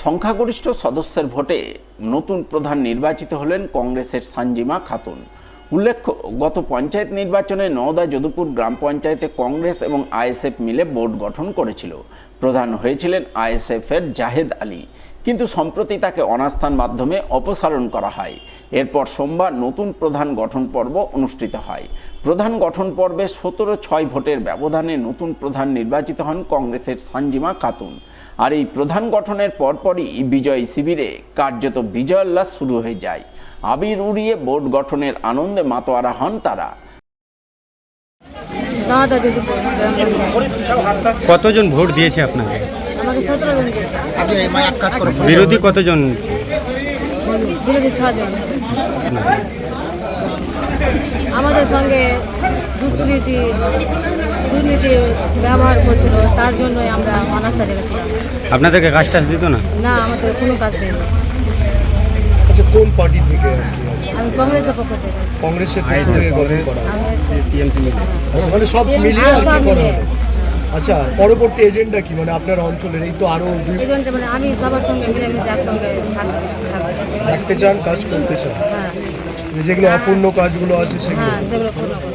সংখ্যাগরিষ্ঠ সদস্যের ভোটে নতুন প্রধান নির্বাচিত হলেন কংগ্রেসের সানজিমা খাতুন। উল্লেখ্য, গত পঞ্চায়েত নির্বাচনে নওদা যদুপুর গ্রাম পঞ্চায়েতে কংগ্রেস এবং আইএসএফ মিলে বোর্ড গঠন করেছিল। প্রধান হয়েছিলেন আইএসএফের জাহেদ আলী, কিন্তু সম্প্রতি তাকে অনাস্থার মাধ্যমে অপসারণ করা হয়। এরপর সোমবার নতুন প্রধান গঠন পর্ব অনুষ্ঠিত হয়। প্রধান গঠন পর্বে 17-6 ভোটের ব্যবধানে নতুন প্রধান নির্বাচিত হন কংগ্রেসের সানজিমা খাতুন। আর এই প্রধান গঠনের পরপরই বিজয় শিবিরে কার্যত বিজয়োল্লাস শুরু হয়ে যায়। আবির উড়িয়ে বোর্ড গঠনের আনন্দে মাতোয়ারা হন তারা। কতজন ভোট দিয়েছে আপনাকে? আমাকে 17 জন দিয়েছে। বিরোধী কতজন? বিরোধী 6 জন। আমাদের সঙ্গে দুর্নীতি ব্যবহার করছিল, তার জন্যই আমরা অনাস্থা রেখেছিলাম। আপনাদেরকে কাজ টাজ দিত না? না, আমাদের কোনো কাজ নেই। আচ্ছা, কোন পার্টি থেকে? আমি কংগ্রেসের পক্ষ থেকে। কংগ্রেসের পক্ষ থেকে গঠন করা, আমি মানে সব মিলিয়ে আর কি সব করা মিলিয়ে। হবে। আচ্ছা, পরবর্তী এজেন্ডা কি, মানে আপনার অঞ্চলের এই তো আরো এই জন্য মানে আমি সবার সঙ্গে মিলেমিশে একসঙ্গে থাকতে চান, কাজ করতে চান, হ্যাঁ যেগুলো অপূর্ণ কাজগুলো আছে সেগুলো। হ্যাঁ, সেগুলো পূর্ণ করবো।